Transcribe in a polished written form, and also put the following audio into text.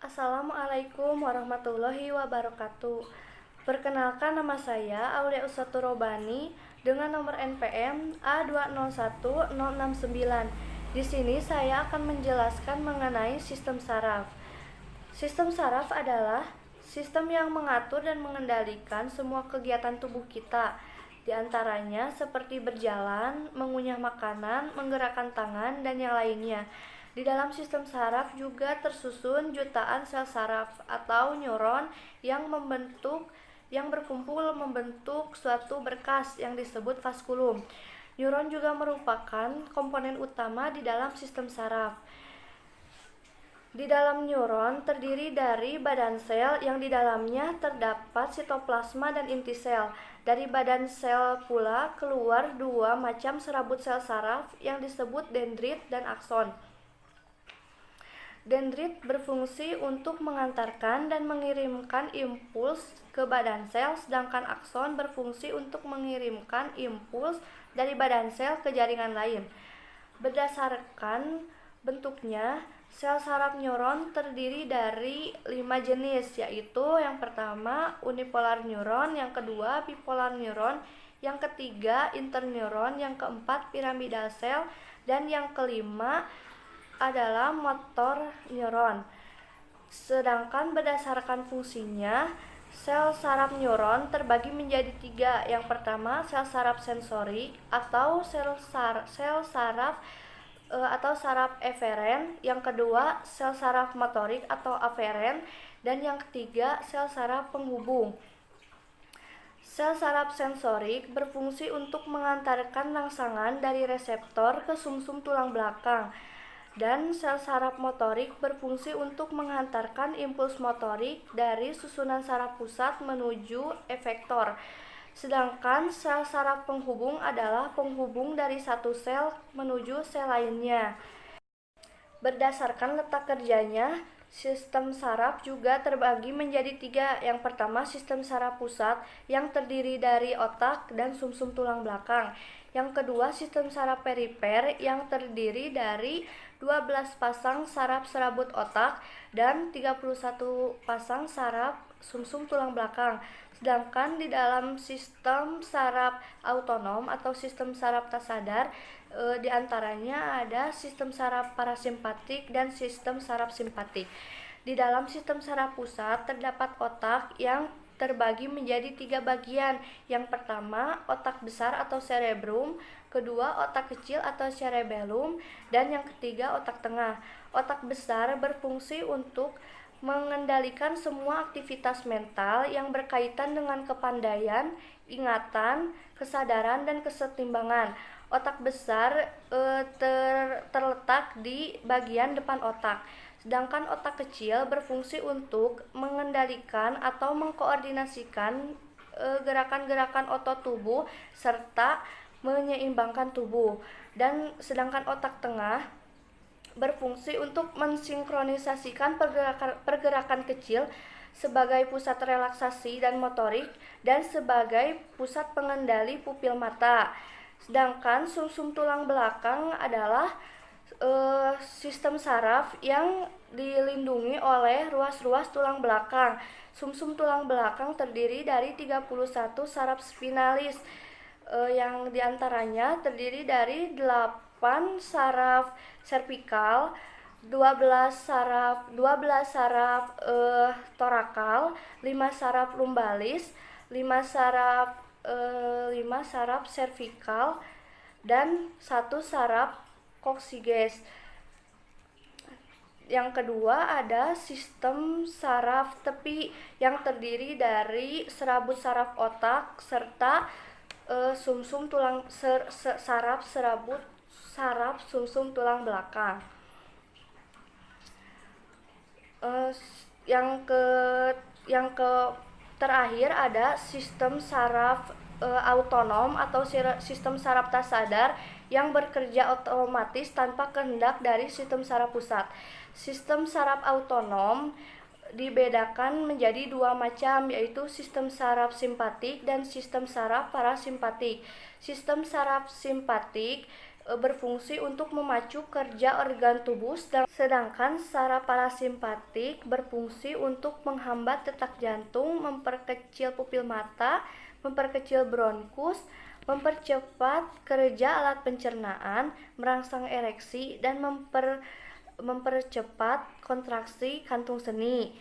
Assalamualaikum warahmatullahi wabarakatuh. Perkenalkan, nama saya Aulia Usaturobani dengan nomor NPM A201069. Di sini saya akan menjelaskan mengenai sistem saraf. Sistem saraf adalah sistem yang mengatur dan mengendalikan semua kegiatan tubuh kita. Di antaranya seperti berjalan, mengunyah makanan, menggerakkan tangan, dan yang lainnya. Di dalam sistem saraf juga tersusun jutaan sel saraf atau neuron yang berkumpul membentuk suatu berkas yang disebut vaskulum. Neuron juga merupakan komponen utama di dalam sistem saraf. Di dalam neuron terdiri dari badan sel yang di dalamnya terdapat sitoplasma dan inti sel. Dari badan sel pula keluar dua macam serabut sel saraf yang disebut dendrit dan akson. Dendrit berfungsi untuk mengantarkan dan mengirimkan impuls ke badan sel, sedangkan akson berfungsi untuk mengirimkan impuls dari badan sel ke jaringan lain. Berdasarkan bentuknya, sel saraf neuron terdiri dari 5 jenis, yaitu yang pertama unipolar neuron, yang kedua bipolar neuron, yang ketiga interneuron, yang keempat piramidal sel, dan yang kelima adalah motor neuron. Sedangkan berdasarkan fungsinya, sel saraf neuron terbagi menjadi 3. Yang pertama sel saraf sensorik atau saraf eferen, yang kedua sel saraf motorik atau aferen, dan yang ketiga sel saraf penghubung. Sel saraf sensorik berfungsi untuk mengantarkan rangsangan dari reseptor ke sumsum tulang belakang, dan sel saraf motorik berfungsi untuk menghantarkan impuls motorik dari susunan saraf pusat menuju efektor. Sedangkan sel saraf penghubung adalah penghubung dari satu sel menuju sel lainnya. Berdasarkan letak kerjanya, sistem saraf juga terbagi menjadi 3. Yang pertama sistem saraf pusat yang terdiri dari otak dan sumsum tulang belakang. Yang kedua sistem saraf perifer yang terdiri dari 12 pasang saraf serabut otak dan 31 pasang saraf sumsum tulang belakang. Sedangkan di dalam sistem saraf autonom atau sistem saraf tak sadar, di antaranya ada sistem saraf parasimpatik dan sistem saraf simpatik. Di dalam sistem saraf pusat terdapat otak yang terbagi menjadi 3 bagian. Yang pertama otak besar atau cerebrum, kedua otak kecil atau cerebellum, dan yang ketiga otak tengah. Otak besar berfungsi untuk mengendalikan semua aktivitas mental yang berkaitan dengan kepandaian, ingatan, kesadaran, dan kesetimbangan. Otak besar terletak di bagian depan otak. Sedangkan otak kecil berfungsi untuk mengendalikan atau mengkoordinasikan gerakan-gerakan otot tubuh serta menyeimbangkan tubuh. Dan sedangkan otak tengah berfungsi untuk mensinkronisasikan pergerakan kecil sebagai pusat relaksasi dan motorik dan sebagai pusat pengendali pupil mata. Sedangkan sumsum tulang belakang adalah sistem saraf yang dilindungi oleh ruas-ruas tulang belakang. Sumsum tulang belakang terdiri dari 31 saraf spinalis, yang diantaranya terdiri dari 8 saraf servikal, 12 saraf torakal, 5 saraf lumbalis, 5 saraf servikal, dan 1 saraf koksiges. Yang kedua ada sistem saraf tepi yang terdiri dari serabut saraf otak serta saraf sumsum tulang belakang. Terakhir ada sistem saraf autonom atau sistem saraf tak sadar yang bekerja otomatis tanpa kehendak dari sistem saraf pusat. Sistem saraf autonom dibedakan menjadi 2 macam, yaitu sistem saraf simpatik dan sistem saraf parasimpatik. Sistem saraf simpatik berfungsi untuk memacu kerja organ tubuh, sedangkan secara parasimpatik berfungsi untuk menghambat detak jantung, memperkecil pupil mata, memperkecil bronkus, mempercepat kerja alat pencernaan, merangsang ereksi, dan mempercepat kontraksi kantung seni.